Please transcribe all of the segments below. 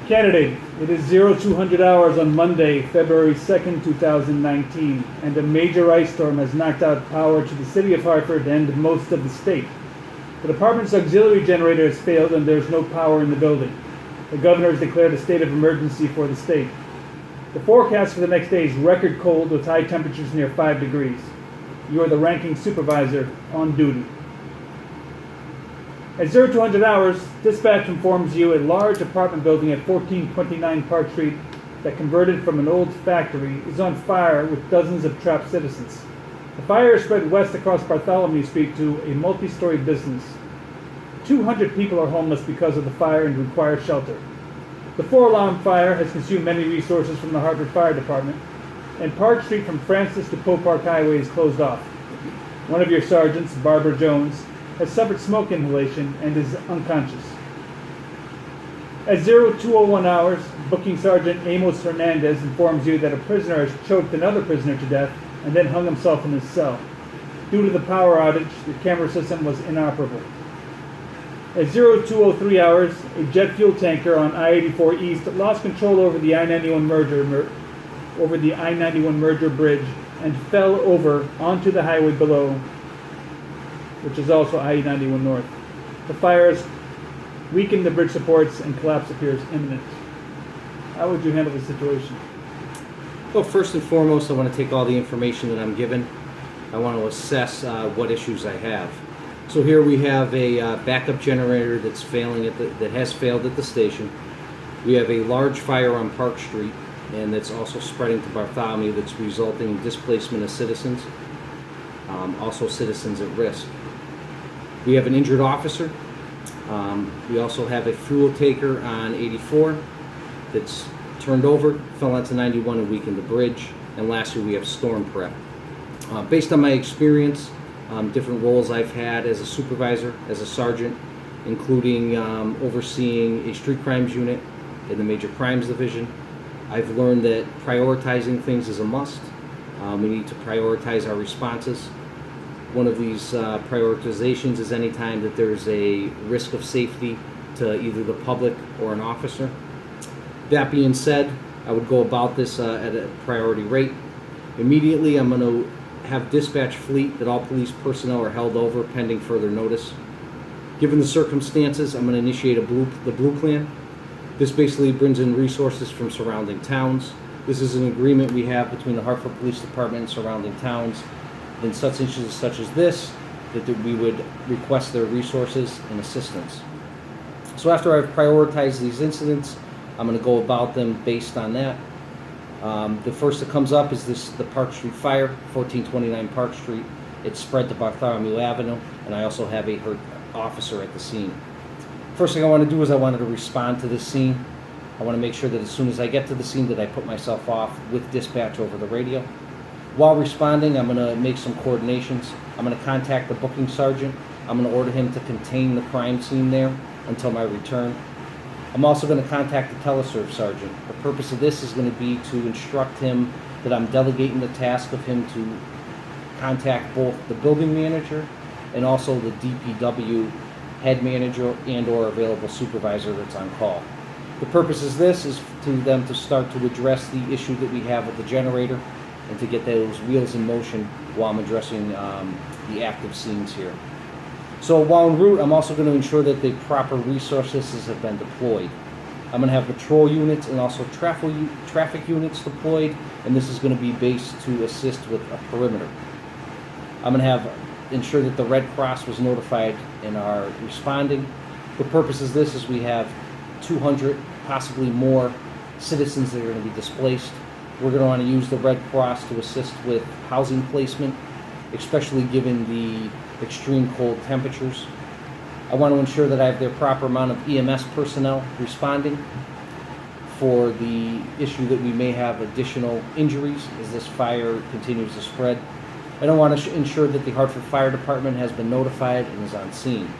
Candidate, it is 0200 hours on Monday, February 2nd, 2019, and a major ice storm has knocked out power to the city of Hartford and most of the state. The department's auxiliary generator has failed and there is no power in the building. The governor has declared a state of emergency for the state. The forecast for the next day is record cold with high temperatures near 5 degrees. You are the ranking supervisor on duty. At 0200 hours, dispatch informs you a large apartment building at 1429 Park Street that converted from an old factory is on fire with dozens of trapped citizens. The fire is spread west across Bartholomew Street to a multi-story business. 200 people are homeless because of the fire and require shelter. The 4-alarm fire has consumed many resources from the Hartford Fire Department, and Park Street from Francis to Poe Park Highway is closed off. One of your sergeants, Barbara Jones, has suffered smoke inhalation and is unconscious. At 0201 hours, Booking Sergeant Amos Hernandez informs you that a prisoner has choked another prisoner to death and then hung himself in his cell. Due to the power outage, the camera system was inoperable. At 0203 hours, a jet fuel tanker on I-84 East lost control over the I-91 merger bridge and fell over onto the highway below, which is also I-91 North. The fire has weakened the bridge supports and collapse appears imminent. How would you handle the situation? Well, first and foremost, I want to take all the information that I'm given. I want to assess what issues I have. So here we have a backup generator that's that has failed at the station. We have a large fire on Park Street, and that's also spreading to Bartholomew, that's resulting in displacement of citizens, also citizens at risk. We have an injured officer. We also have a fuel taker on 84 that's turned over, fell onto 91 and weakened the bridge. And lastly, we have storm prep. Based on my experience, different roles I've had as a supervisor, as a sergeant, including overseeing a street crimes unit in the Major Crimes Division, I've learned that prioritizing things is a must. We need to prioritize our responses. One of these prioritizations is any time that there's a risk of safety to either the public or an officer. That being said, I would go about this at a priority rate. Immediately, I'm going to have dispatch fleet that all police personnel are held over pending further notice. Given the circumstances, I'm going to initiate the blue plan. This basically brings in resources from surrounding towns. This is an agreement we have between the Hartford Police Department and surrounding towns in such instances such as this, that we would request their resources and assistance. So after I've prioritized these incidents, I'm going to go about them based on that. The first that comes up is the Park Street fire, 1429 Park Street. It's spread to Bartholomew Avenue, and I also have a hurt officer at the scene. First thing I want to do is I wanted to respond to this scene. I want to make sure that as soon as I get to the scene that I put myself off with dispatch over the radio. While responding, I'm going to make some coordinations. I'm going to contact the booking sergeant. I'm going to order him to contain the crime scene there until my return. I'm also going to contact the teleserve sergeant. The purpose of this is going to be to instruct him that I'm delegating the task of him to contact both the building manager and also the DPW head manager and or available supervisor that's on call. The purpose of this is to them to start to address the issue that we have with the generator and to get those wheels in motion while I'm addressing the active scenes here. So while en route, I'm also going to ensure that the proper resources have been deployed. I'm going to have patrol units and also traffic units deployed, and this is going to be based to assist with a perimeter. I'm going to ensure that the Red Cross was notified and are responding. The purpose of this is we have 200, possibly more, citizens that are going to be displaced. We're going to want to use the Red Cross to assist with housing placement, especially given the extreme cold temperatures. I want to ensure that I have the proper amount of EMS personnel responding for the issue that we may have additional injuries as this fire continues to spread. And I want to ensure that the Hartford Fire Department has been notified and is on scene.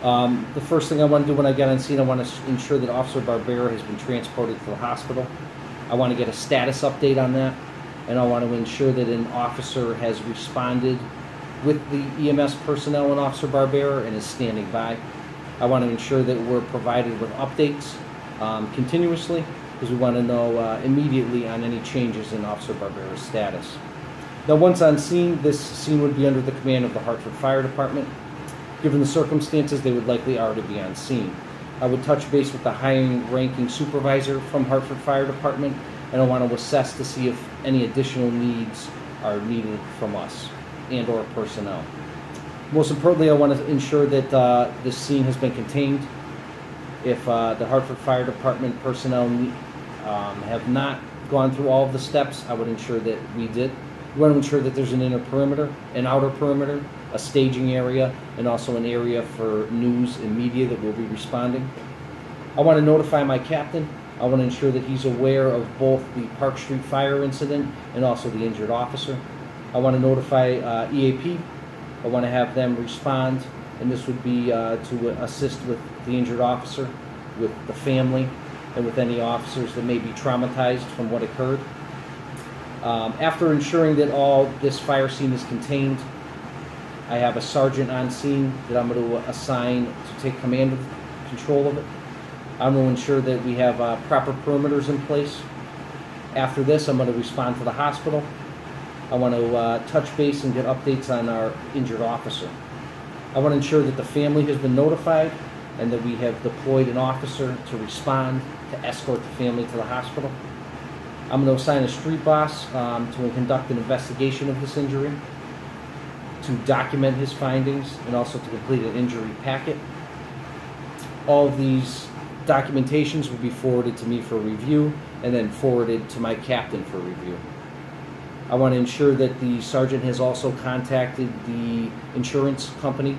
The first thing I want to do when I get on scene, I want to ensure that Officer Barbera has been transported to the hospital. I want to get a status update on that, and I want to ensure that an officer has responded with the EMS personnel and Officer Barbera and is standing by. I want to ensure that we're provided with updates continuously, because we want to know immediately on any changes in Officer Barbera's status. Now, once on scene, this scene would be under the command of the Hartford Fire Department. Given the circumstances, they would likely already be on scene. I would touch base with the high-ranking supervisor from Hartford Fire Department, and I want to assess to see if any additional needs are needed from us and or personnel. Most importantly, I want to ensure that this scene has been contained. If the Hartford Fire Department personnel have not gone through all of the steps, I would ensure that we did. We want to ensure that there's an inner perimeter, an outer perimeter, a staging area, and also an area for news and media that will be responding. I want to notify my captain. I want to ensure that he's aware of both the Park Street fire incident and also the injured officer. I want to notify EAP. I want to have them respond, and this would be to assist with the injured officer, with the family, and with any officers that may be traumatized from what occurred. After ensuring that all this fire scene is contained, I have a sergeant on scene that I'm going to assign to take command of control of it. I'm going to ensure that we have proper perimeters in place. After this, I'm going to respond to the hospital. I want to touch base and get updates on our injured officer. I want to ensure that the family has been notified and that we have deployed an officer to respond to escort the family to the hospital. I'm going to assign a street boss to conduct an investigation of this injury, to document his findings, and also to complete an injury packet. All of these documentations will be forwarded to me for review and then forwarded to my captain for review. I want to ensure that the sergeant has also contacted the insurance company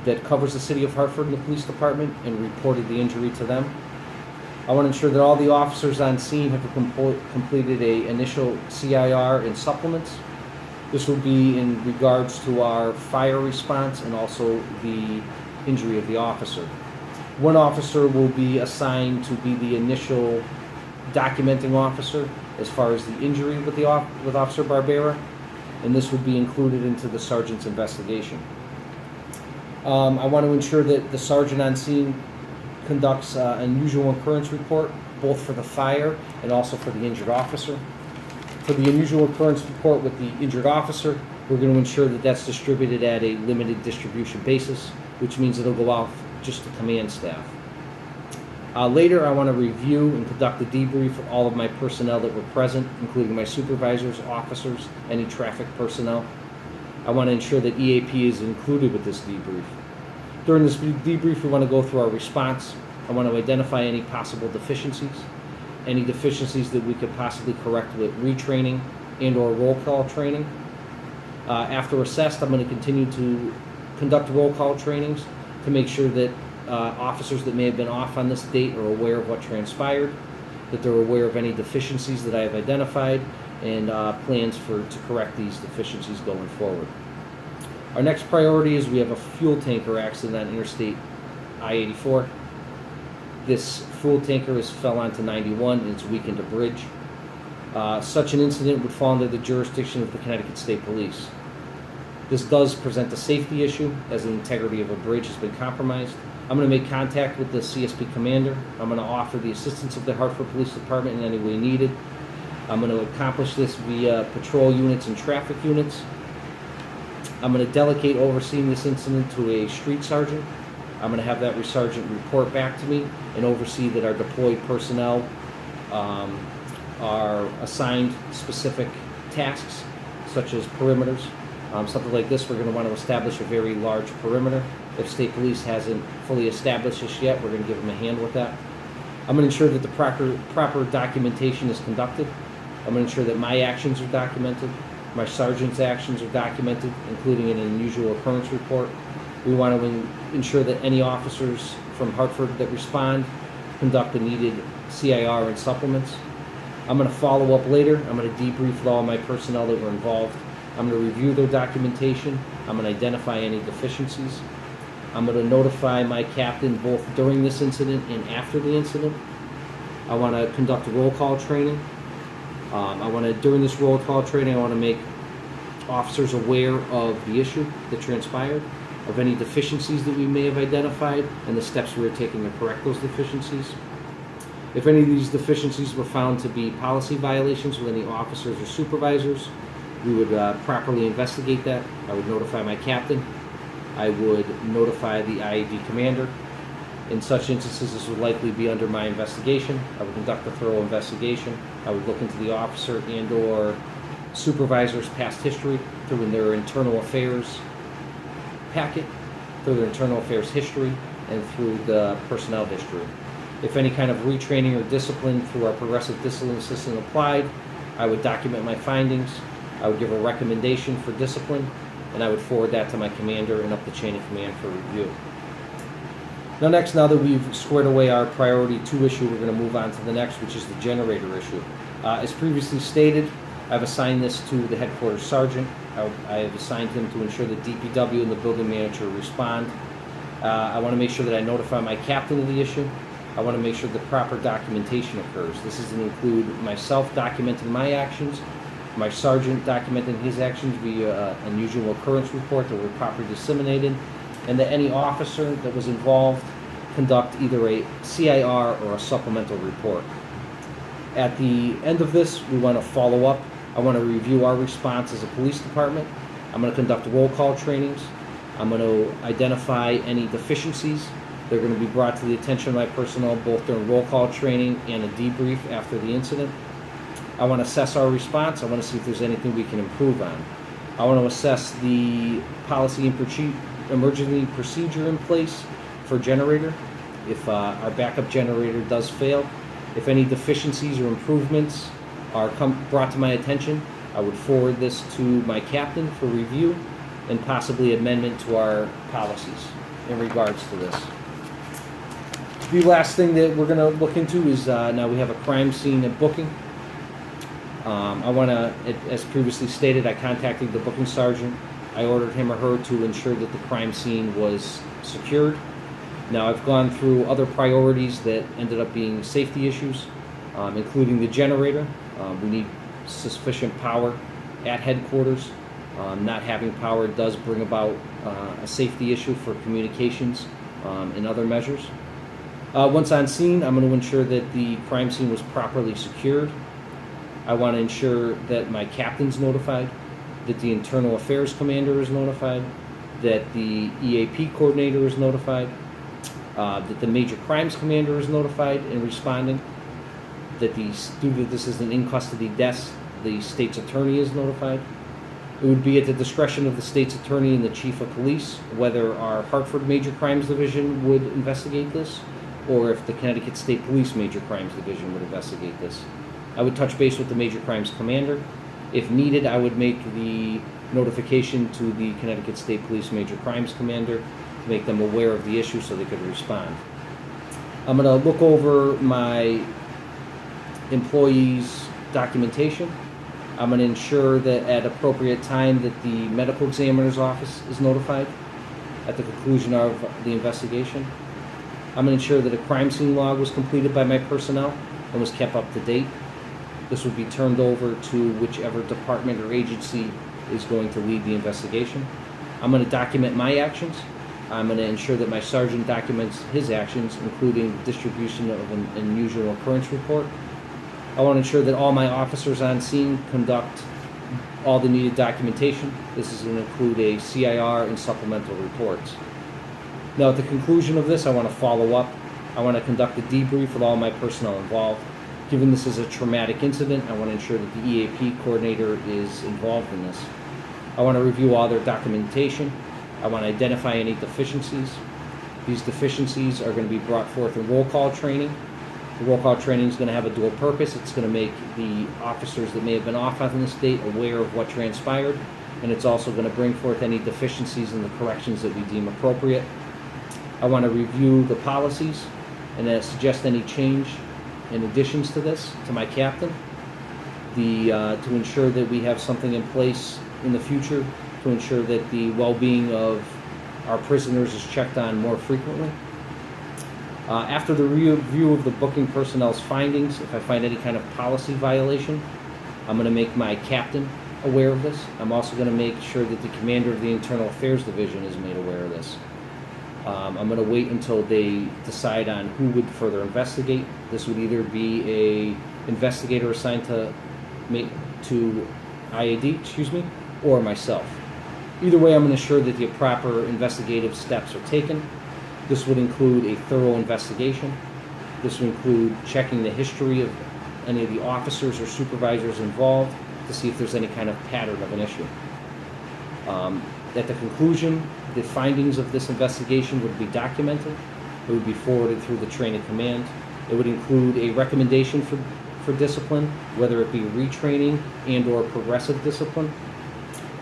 that covers the city of Hartford and the police department and reported the injury to them. I want to ensure that all the officers on scene have completed an initial CIR and supplements. This will be in regards to our fire response and also the injury of the officer. One officer will be assigned to be the initial documenting officer as far as the injury with Officer Barbera, and this would be included into the sergeant's investigation. I want to ensure that the sergeant on scene conducts an unusual occurrence report, both for the fire and also for the injured officer. For the unusual occurrence report with the injured officer, we're going to ensure that that's distributed at a limited distribution basis, which means it'll go out just to command staff. Later, I want to review and conduct a debrief of all of my personnel that were present, including my supervisors, officers, any traffic personnel. I want to ensure that EAP is included with this debrief. During this debrief, we want to go through our response. I want to identify any possible deficiencies, any deficiencies that we could possibly correct with retraining and or roll call training. After assessed, I'm going to continue to conduct roll call trainings to make sure that officers that may have been off on this date are aware of what transpired, that they're aware of any deficiencies that I have identified, and plans to correct these deficiencies going forward. Our next priority is we have a fuel tanker accident on Interstate I-84. This fuel tanker has fell onto 91 and it's weakened a bridge. Such an incident would fall under the jurisdiction of the Connecticut State Police. This does present a safety issue as the integrity of a bridge has been compromised. I'm going to make contact with the CSP commander. I'm going to offer the assistance of the Hartford Police Department in any way needed. I'm going to accomplish this via patrol units and traffic units. I'm going to delegate overseeing this incident to a street sergeant. I'm going to have that sergeant report back to me and oversee that our deployed personnel are assigned specific tasks, such as perimeters. Something like this, we're going to want to establish a very large perimeter. If State Police hasn't fully established this yet, we're going to give them a hand with that. I'm going to ensure that the proper documentation is conducted. I'm going to ensure that my actions are documented, my sergeant's actions are documented, including an unusual occurrence report. We want to ensure that any officers from Hartford that respond conduct the needed CIR and supplements. I'm going to follow up later. I'm going to debrief with all my personnel that were involved. I'm going to review their documentation. I'm going to identify any deficiencies. I'm going to notify my captain both during this incident and after the incident. I want to conduct a roll call training. During this roll call training, I want to make officers aware of the issue that transpired, of any deficiencies that we may have identified, and the steps we are taking to correct those deficiencies. If any of these deficiencies were found to be policy violations with any officers or supervisors, we would properly investigate that. I would notify my captain. I would notify the IAD commander. In such instances, this would likely be under my investigation. I would conduct a thorough investigation. I would look into the officer and/or supervisor's past history through their internal affairs packet, through their internal affairs history, and through the personnel history. If any kind of retraining or discipline through our progressive discipline system applied, I would document my findings. I would give a recommendation for discipline, and I would forward that to my commander and up the chain of command for review. Now that we've squared away our priority 2 issue, we're going to move on to the next, which is the generator issue. As previously stated, I've assigned this to the headquarters sergeant. I have assigned him to ensure that DPW and the building manager respond. I want to make sure that I notify my captain of the issue. I want to make sure the proper documentation occurs. This is to include myself documenting my actions, my sergeant documenting his actions via an unusual occurrence report that were properly disseminated, and that any officer that was involved conduct either a CIR or a supplemental report. At the end of this, we want to follow up. I want to review our response as a police department. I'm going to conduct roll call trainings. I'm going to identify any deficiencies. They're going to be brought to the attention of my personnel both during roll call training and a debrief after the incident. I want to assess our response. I want to see if there's anything we can improve on. I want to assess the policy and emergency procedure in place for generator. If our backup generator does fail, if any deficiencies or improvements are brought to my attention, I would forward this to my captain for review and possibly amendment to our policies in regards to this. The last thing that we're going to look into is now we have a crime scene at booking. I want to, as previously stated, I contacted the booking sergeant. I ordered him or her to ensure that the crime scene was secured. Now I've gone through other priorities that ended up being safety issues, including the generator. We need sufficient power at headquarters. Not having power does bring about a safety issue for communications and other measures. Once on scene, I'm going to ensure that the crime scene was properly secured. I want to ensure that my captain's notified, that the internal affairs commander is notified, that the EAP coordinator is notified, that the major crimes commander is notified and responding, that due to this is an in-custody death, the state's attorney is notified. It would be at the discretion of the state's attorney and the chief of police whether our Hartford Major Crimes Division would investigate this, or if the Connecticut State Police Major Crimes Division would investigate this. I would touch base with the Major Crimes Commander. If needed, I would make the notification to the Connecticut State Police Major Crimes Commander to make them aware of the issue so they could respond. I'm going to look over my employees' documentation. I'm going to ensure that at appropriate time that the medical examiner's office is notified at the conclusion of the investigation. I'm going to ensure that a crime scene log was completed by my personnel and was kept up to date. This would be turned over to whichever department or agency is going to lead the investigation. I'm going to document my actions. I'm going to ensure that my sergeant documents his actions, including the distribution of an unusual occurrence report. I want to ensure that all my officers on scene conduct all the needed documentation. This is going to include a CIR and supplemental reports. Now, at the conclusion of this, I want to follow up. I want to conduct a debrief with all my personnel involved. Given this is a traumatic incident, I want to ensure that the EAP coordinator is involved in this. I want to review all their documentation. I want to identify any deficiencies. These deficiencies are going to be brought forth in roll call training. The roll call training is going to have a dual purpose. It's going to make the officers that may have been off on this date aware of what transpired, and it's also going to bring forth any deficiencies in the corrections that we deem appropriate. I want to review the policies and suggest any change in additions to this to my captain to ensure that we have something in place in the future to ensure that the well-being of our prisoners is checked on more frequently. After the review of the booking personnel's findings, if I find any kind of policy violation, I'm going to make my captain aware of this. I'm also going to make sure that the commander of the Internal Affairs Division is made aware of this. I'm going to wait until they decide on who would further investigate. This would either be a investigator assigned to IAD, or myself. Either way, I'm going to ensure that the proper investigative steps are taken. This would include a thorough investigation. This would include checking the history of any of the officers or supervisors involved to see if there's any kind of pattern of an issue. At the conclusion, the findings of this investigation would be documented. It would be forwarded through the chain of command. It would include a recommendation for discipline, whether it be retraining and or progressive discipline.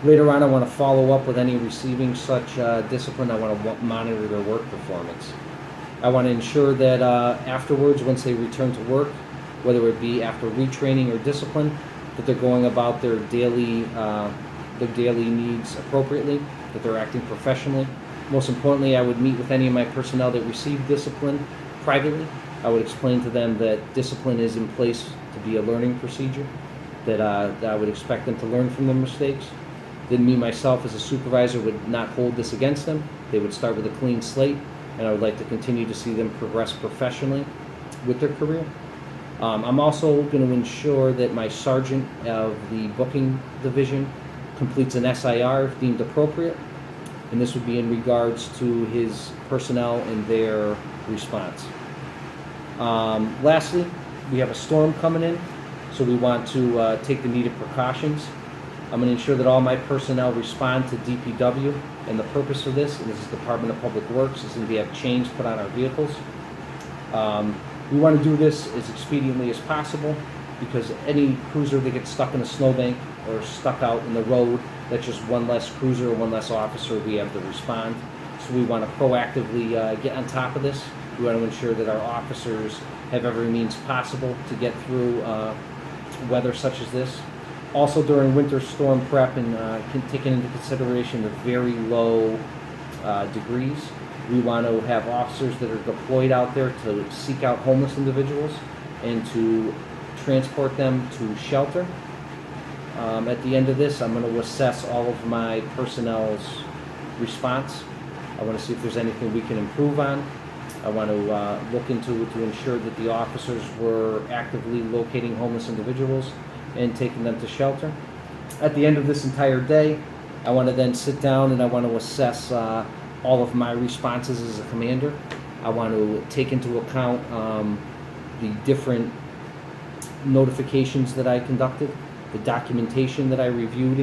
Later on, I want to follow up with any receiving such discipline. I want to monitor their work performance. I want to ensure that afterwards, once they return to work, whether it be after retraining or discipline, that they're going about their daily needs appropriately, that they're acting professionally. Most importantly, I would meet with any of my personnel that received discipline privately. I would explain to them that discipline is in place to be a learning procedure, that I would expect them to learn from their mistakes. Then me, myself, as a supervisor, would not hold this against them. They would start with a clean slate, and I would like to continue to see them progress professionally with their career. I'm also going to ensure that my sergeant of the booking division completes an SIR if deemed appropriate, and this would be in regards to his personnel and their response. Lastly, we have a storm coming in, so we want to take the needed precautions. I'm going to ensure that all my personnel respond to DPW, and the purpose for this, and this is Department of Public Works, is going to have chains put on our vehicles. We want to do this as expediently as possible, because any cruiser that gets stuck in a snowbank or stuck out in the road, that's just one less cruiser or one less officer we have to respond. So we want to proactively get on top of this. We want to ensure that our officers have every means possible to get through weather such as this. Also, during winter storm prep and taking into consideration the very low degrees, we want to have officers that are deployed out there to seek out homeless individuals and to transport them to shelter. At the end of this, I'm going to assess all of my personnel's response. I want to see if there's anything we can improve on. I want to look into it to ensure that the officers were actively locating homeless individuals and taking them to shelter. At the end of this entire day, I want to then sit down and I want to assess all of my responses as a commander. I want to take into account the different notifications that I conducted, the documentation that I reviewed